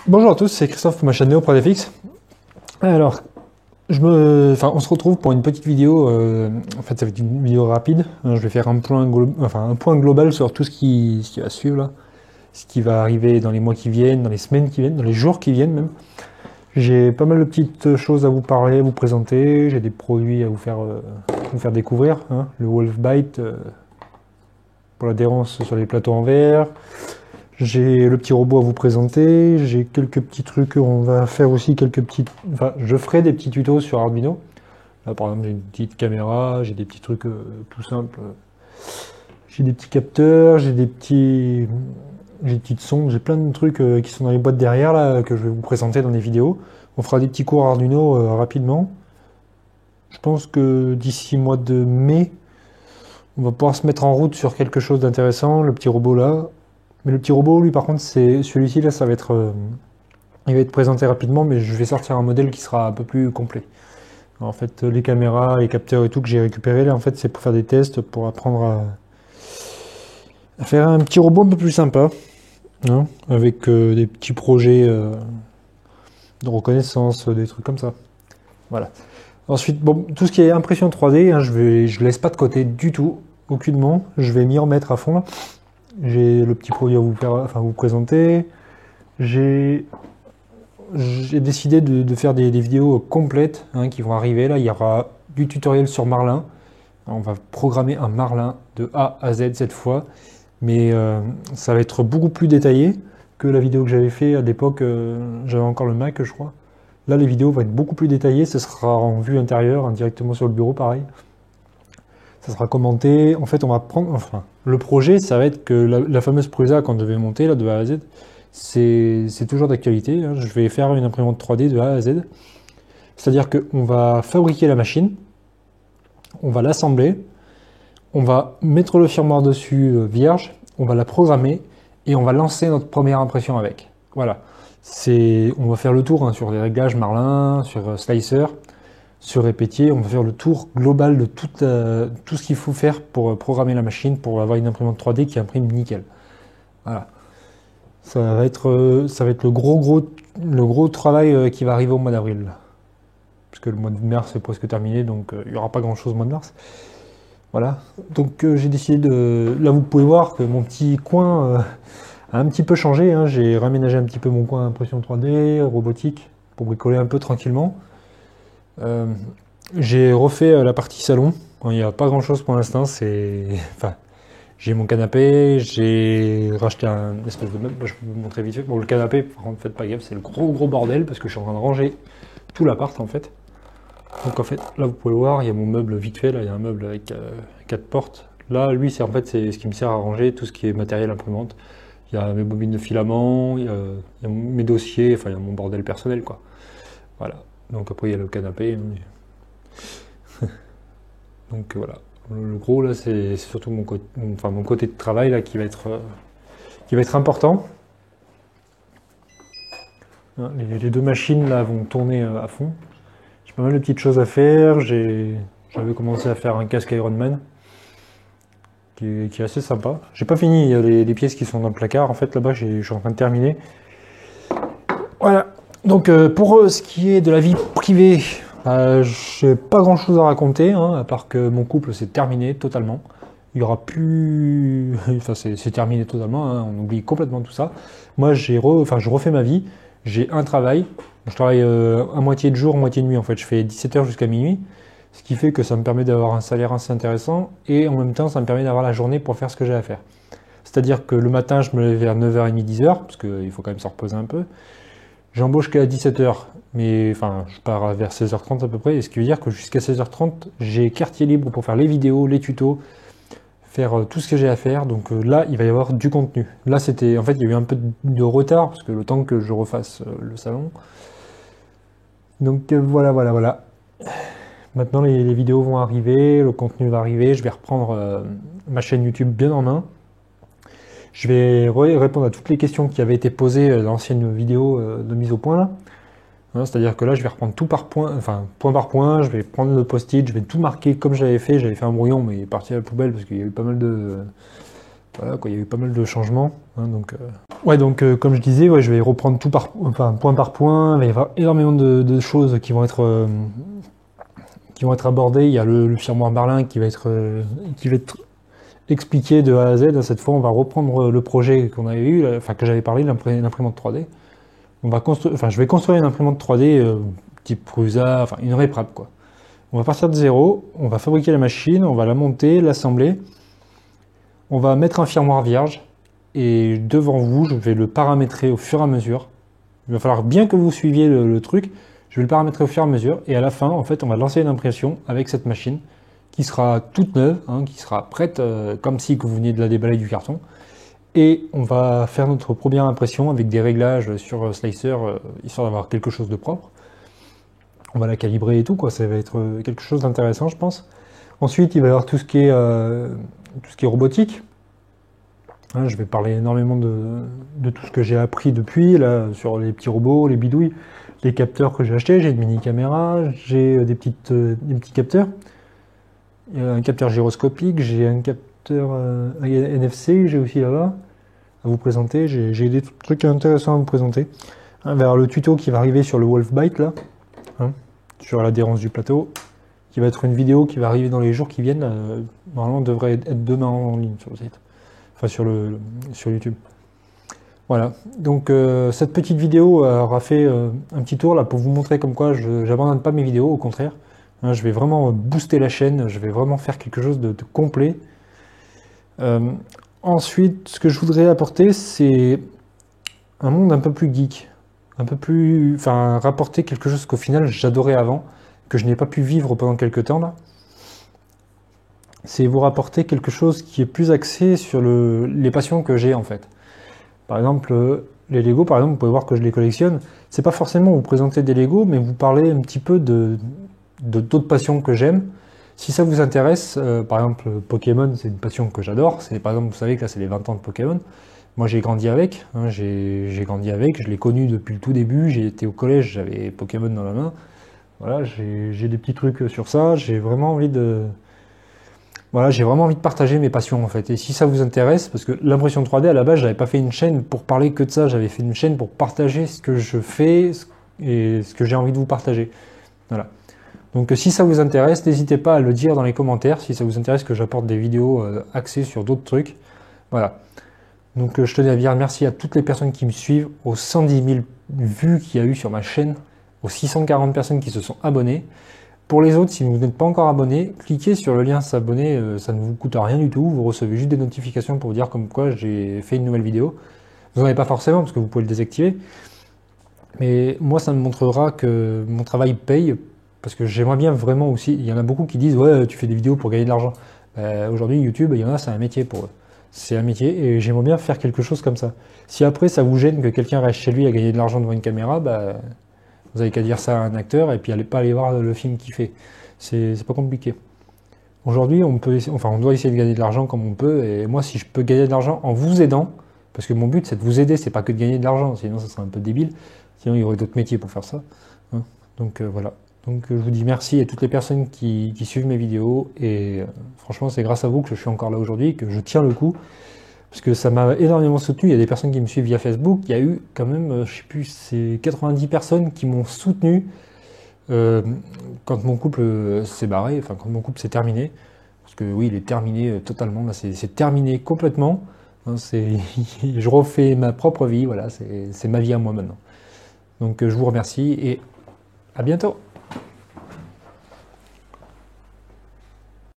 Bonjour à tous, c'est Christophe pour ma chaîne Néo.fx. Alors, on se retrouve pour une petite vidéo. En fait, ça va être une vidéo rapide. Je vais faire un point, un point global sur tout ce qui va suivre là, ce qui va arriver dans les mois qui viennent, dans les semaines qui viennent, dans les jours qui viennent même. J'ai pas mal de petites choses à vous parler, à vous présenter. J'ai des produits à vous faire découvrir. Hein. Le Wolfbite pour l'adhérence sur les plateaux en verre. J'ai le petit robot à vous présenter, j'ai quelques petits trucs, on va faire aussi je ferai des petits tutos sur Arduino. Là par exemple j'ai une petite caméra, j'ai des petits trucs tout simples. J'ai des petits capteurs, j'ai des petites sondes, j'ai plein de trucs qui sont dans les boîtes derrière là, que je vais vous présenter dans des vidéos. On fera des petits cours Arduino rapidement. Je pense que d'ici mois de mai, on va pouvoir se mettre en route sur quelque chose d'intéressant, le petit robot là. Mais le petit robot, lui, par contre, c'est celui-ci, là, il va être présenté rapidement, mais je vais sortir un modèle qui sera un peu plus complet. Alors, en fait, les caméras, les capteurs et tout que j'ai récupéré là, en fait, c'est pour faire des tests, pour apprendre à faire un petit robot un peu plus sympa, hein, avec des petits projets de reconnaissance, des trucs comme ça. Voilà. Ensuite, bon, tout ce qui est impression 3D, hein, je laisse pas de côté du tout, aucunement. Je vais m'y remettre à fond là. J'ai le petit produit à vous présenter. J'ai décidé de faire des vidéos complètes hein, qui vont arriver. Là, il y aura du tutoriel sur Marlin. On va programmer un Marlin de A à Z cette fois. Mais ça va être beaucoup plus détaillé que la vidéo que j'avais fait à l'époque. J'avais encore le Mac, je crois. Là, les vidéos vont être beaucoup plus détaillées. Ce sera en vue intérieure, hein, directement sur le bureau, pareil. Ça sera commenté. En fait, on va prendre. Enfin, le projet, ça va être que la fameuse Prusa qu'on devait monter là de A à Z, c'est toujours d'actualité. Hein. Je vais faire une imprimante 3D de A à Z. C'est-à-dire qu'on va fabriquer la machine, on va l'assembler, on va mettre le firmware dessus vierge, on va la programmer et on va lancer notre première impression avec. Voilà. On va faire le tour hein, sur les réglages Marlin, sur Slicer. Sur Répétier, on va faire le tour global de tout ce qu'il faut faire pour programmer la machine, pour avoir une imprimante 3D qui imprime nickel. Voilà. Ça va être le gros travail qui va arriver au mois d'avril. Parce que le mois de mars est presque terminé, donc il n'y aura pas grand chose au mois de mars. Voilà. Donc j'ai décidé de... Là vous pouvez voir que mon petit coin a un petit peu changé. Hein. J'ai raménagé un petit peu mon coin impression 3D, robotique, pour bricoler un peu tranquillement. J'ai refait la partie salon. Il n'y a pas grand chose pour l'instant. Enfin, j'ai mon canapé, j'ai racheté un espèce de meuble. Je vais vous montrer vite fait. Bon, le canapé, par contre, faites pas gaffe, c'est le gros bordel parce que je suis en train de ranger tout l'appart en fait. Donc en fait, là vous pouvez voir, il y a mon meuble vite fait. Là, il y a un meuble avec 4 portes. Là, lui, c'est ce qui me sert à ranger tout ce qui est matériel imprimante. Il y a mes bobines de filament, il y a mes dossiers, enfin, il y a mon bordel personnel quoi. Voilà. Donc après il y a le canapé. Donc voilà. Le gros là c'est surtout mon côté de travail là qui va être important. Les deux machines là vont tourner à fond. J'ai pas mal de petites choses à faire. J'avais commencé à faire un casque Iron Man qui est assez sympa. J'ai pas fini, il y a les pièces qui sont dans le placard. En fait là-bas je suis en train de terminer. Voilà. Donc pour ce qui est de la vie privée, j'ai pas grand chose à raconter, hein, à part que mon couple s'est terminé totalement. Il y aura plus... Enfin c'est terminé totalement, hein, on oublie complètement tout ça. Moi je refais ma vie, j'ai un travail, je travaille à moitié de jour, moitié de nuit en fait, je fais 17h jusqu'à minuit, ce qui fait que ça me permet d'avoir un salaire assez intéressant et en même temps ça me permet d'avoir la journée pour faire ce que j'ai à faire. C'est-à-dire que le matin je me lève vers 9h30, 10h, parce qu'il faut quand même se reposer un peu. J'embauche qu'à 17h, mais enfin, je pars vers 16h30 à peu près, et ce qui veut dire que jusqu'à 16h30, j'ai quartier libre pour faire les vidéos, les tutos, faire tout ce que j'ai à faire. Donc là, il va y avoir du contenu. Là, en fait, il y a eu un peu de retard, parce que le temps que je refasse le salon. Donc voilà. Maintenant, les vidéos vont arriver, le contenu va arriver, je vais reprendre ma chaîne YouTube bien en main. Je vais répondre à toutes les questions qui avaient été posées dans l'ancienne vidéo de mise au point là. Hein, c'est-à-dire que là, je vais reprendre tout par point, enfin point par point. Je vais prendre le post-it, je vais tout marquer comme j'avais fait. J'avais fait un brouillon, mais il est parti à la poubelle parce qu'il y a eu pas mal Voilà, quoi, il y a eu pas mal de changements. Hein, donc, comme je disais, ouais, je vais reprendre tout point par point. Il va y avoir énormément de choses qui vont être abordées. Il y a le firmware Merlin qui va être expliqué de A à Z. Cette fois, on va reprendre le projet qu'on avait eu, que j'avais parlé, l'imprimante 3D. Je vais construire une imprimante 3D type Prusa, une RepRap, quoi. On va partir de zéro, on va fabriquer la machine, on va la monter, l'assembler. On va mettre un firmware vierge et devant vous, je vais le paramétrer au fur et à mesure. Il va falloir bien que vous suiviez le truc. Je vais le paramétrer au fur et à mesure et à la fin, en fait, on va lancer une impression avec cette machine qui sera toute neuve, hein, qui sera prête comme si vous veniez de la déballer du carton. Et on va faire notre première impression avec des réglages sur Slicer, histoire d'avoir quelque chose de propre. On va la calibrer et tout, quoi. Ça va être quelque chose d'intéressant, je pense. Ensuite, il va y avoir tout ce qui est robotique. Hein, je vais parler énormément de tout ce que j'ai appris depuis, là, sur les petits robots, les bidouilles, les capteurs que j'ai achetés. J'ai une mini caméra, j'ai des petits capteurs. Il y a un capteur gyroscopique, j'ai un capteur NFC, j'ai aussi là-bas à vous présenter. J'ai des trucs intéressants à vous présenter. Hein, vers le tuto qui va arriver sur le Wolfbite, là, hein, sur l'adhérence du plateau, qui va être une vidéo qui va arriver dans les jours qui viennent. Normalement, devrait être demain en ligne sur le site, enfin sur YouTube. Voilà, donc cette petite vidéo aura fait un petit tour là pour vous montrer comme quoi je n'abandonne pas mes vidéos, au contraire. Hein, je vais vraiment booster la chaîne, je vais vraiment faire quelque chose de complet. Ensuite, ce que je voudrais apporter, c'est un monde un peu plus geek, rapporter quelque chose qu'au final j'adorais avant, que je n'ai pas pu vivre pendant quelques temps là. C'est vous rapporter quelque chose qui est plus axé sur les passions que j'ai en fait. Par exemple, les Lego, par exemple, vous pouvez voir que je les collectionne. C'est pas forcément vous présenter des Lego, mais vous parler un petit peu de d'autres passions que j'aime. Si ça vous intéresse, par exemple, Pokémon, c'est une passion que j'adore. Par exemple, vous savez que là, c'est les 20 ans de Pokémon. Moi, j'ai grandi avec. Hein, j'ai grandi avec. Je l'ai connu depuis le tout début. J'ai été au collège, j'avais Pokémon dans la main. Voilà, j'ai des petits trucs sur ça. J'ai vraiment envie de partager mes passions en fait. Et si ça vous intéresse, parce que l'impression 3D à la base, j'avais pas fait une chaîne pour parler que de ça. J'avais fait une chaîne pour partager ce que je fais et ce que j'ai envie de vous partager. Voilà. Donc si ça vous intéresse, n'hésitez pas à le dire dans les commentaires. Si ça vous intéresse que j'apporte des vidéos axées sur d'autres trucs. Voilà. Donc je tenais à dire merci à toutes les personnes qui me suivent, aux 110 000 vues qu'il y a eu sur ma chaîne, aux 640 personnes qui se sont abonnées. Pour les autres, si vous n'êtes pas encore abonné, cliquez sur le lien s'abonner, ça ne vous coûte rien du tout. Vous recevez juste des notifications pour vous dire comme quoi j'ai fait une nouvelle vidéo. Vous n'en avez pas forcément parce que vous pouvez le désactiver. Mais moi, ça me montrera que mon travail paye. Parce que j'aimerais bien vraiment aussi, il y en a beaucoup qui disent « Ouais, tu fais des vidéos pour gagner de l'argent ». Aujourd'hui, YouTube, il y en a, c'est un métier pour eux. C'est un métier et j'aimerais bien faire quelque chose comme ça. Si après, ça vous gêne que quelqu'un reste chez lui à gagner de l'argent devant une caméra, vous avez qu'à dire ça à un acteur et puis pas aller voir le film qu'il fait. C'est pas compliqué. Aujourd'hui, on doit essayer de gagner de l'argent comme on peut. Et moi, si je peux gagner de l'argent en vous aidant, parce que mon but, c'est de vous aider, c'est pas que de gagner de l'argent, sinon ça serait un peu débile. Sinon, il y aurait d'autres métiers pour faire ça. Hein. Donc voilà. Donc je vous dis merci à toutes les personnes qui suivent mes vidéos. Et franchement, c'est grâce à vous que je suis encore là aujourd'hui, que je tiens le coup. Parce que ça m'a énormément soutenu. Il y a des personnes qui me suivent via Facebook. Il y a eu quand même, je sais plus, c'est 90 personnes qui m'ont soutenu quand mon couple s'est barré, quand mon couple s'est terminé. Parce que oui, il est terminé totalement. Là, c'est terminé complètement. Hein, je refais ma propre vie. Voilà, c'est ma vie à moi maintenant. Donc je vous remercie et à bientôt.